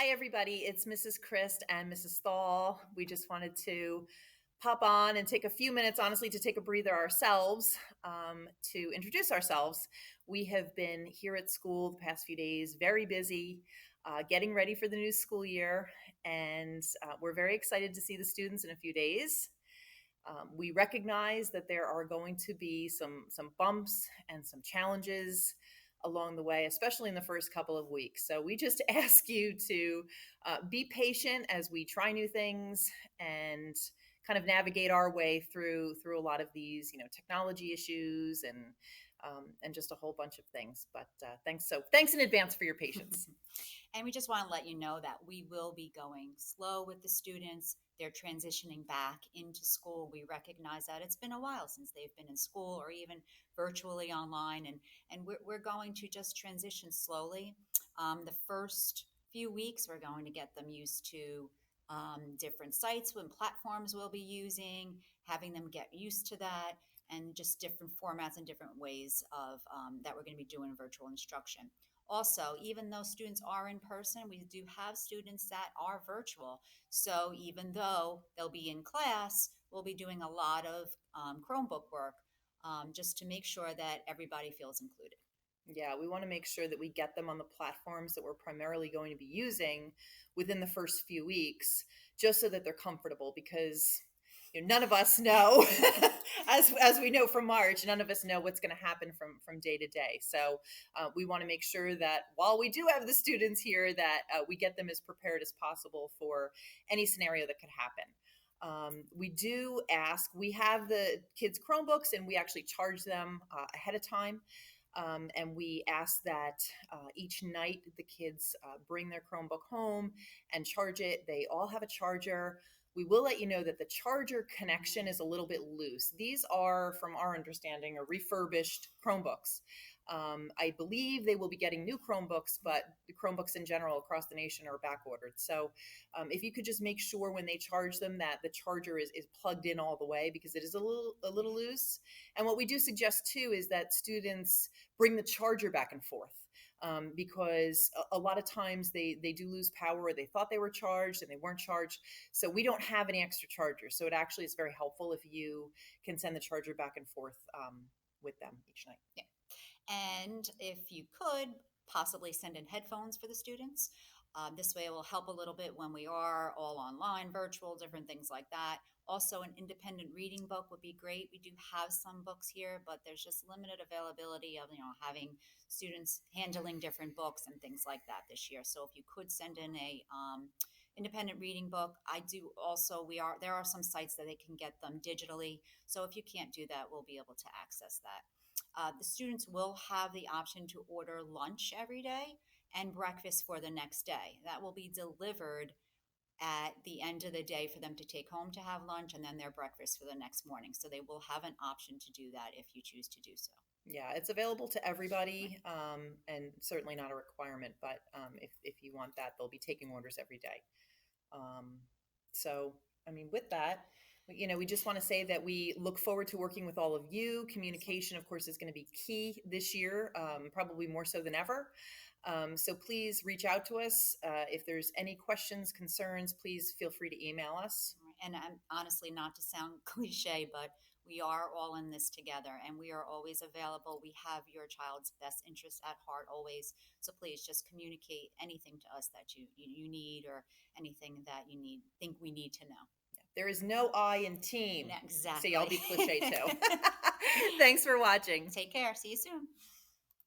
Hi, everybody. It's Mrs. Christ and Mrs. Thal. We just wanted to pop on and take a few minutes, honestly, to take a breather ourselves, to introduce ourselves. We have been here at school the past few days, very busy, getting ready for the new school year, and we're very excited to see the students in a few days. We recognize that there are going to be some bumps and some challenges along the way, especially in the first couple of weeks. So we just ask you to be patient as we try new things and kind of navigate our way through a lot of these, technology issues and just a whole bunch of things. But thanks in advance for your patience. And we just want to let you know that we will be going slow with the students. They're transitioning back into school. We recognize that it's been a while since they've been in school or even virtually online, and we're going to just transition slowly. The first few weeks, we're going to get them used to different sites and platforms we'll be using, having them get used to that, and just different formats and different ways of that we're going to be doing virtual instruction. Also, even though students are in person, we do have students that are virtual. So even though they'll be in class, we'll be doing a lot of Chromebook work just to make sure that everybody feels included. Yeah, we want to make sure that we get them on the platforms that we're primarily going to be using within the first few weeks, just so that they're comfortable because none of us know, as we know from March, none of us know what's going to happen from day to day. So we want to make sure that while we do have the students here, that we get them as prepared as possible for any scenario that could happen. We do ask, we have the kids' Chromebooks and we actually charge them ahead of time. And we ask that each night the kids bring their Chromebook home and charge it. They all have a charger. We will let you know that the charger connection is a little bit loose. These are, from our understanding, are refurbished Chromebooks. I believe they will be getting new Chromebooks, but the Chromebooks in general across the nation are back ordered. So if you could just make sure when they charge them that the charger is plugged in all the way, because it is a little loose. And what we do suggest too is that students bring the charger back and forth. Because a lot of times they do lose power, or they thought they were charged and they weren't charged. So we don't have any extra chargers. So it actually is very helpful if you can send the charger back and forth with them each night. Yeah. And if you could possibly send in headphones for the students, this way it will help a little bit when we are all online, virtual, different things like that. Also, an independent reading book would be great. We do have some books here, but there's just limited availability of having students handling different books and things like that this year. So if you could send in a independent reading book, I do also. There are some sites that they can get them digitally. So if you can't do that, we'll be able to access that. The students will have the option to order lunch every day and breakfast for the next day. That will be delivered at the end of the day for them to take home to have lunch, and then their breakfast for the next morning. So they will have an option to do that if you choose to do so. Yeah, it's available to everybody, and certainly not a requirement. But if you want that, they'll be taking orders every day. Um, so, I mean, with that, we just want to say that we look forward to working with all of you. Communication, of course, is going to be key this year, probably more so than ever. So please reach out to us. If there's any questions, concerns, please feel free to email us. And honestly, not to sound cliche, but we are all in this together and we are always available. We have your child's best interests at heart always. So please just communicate anything to us that you need, or anything that think we need to know. There is no I in team. Exactly. See, I'll be cliche too. Thanks for watching. Take care. See you soon.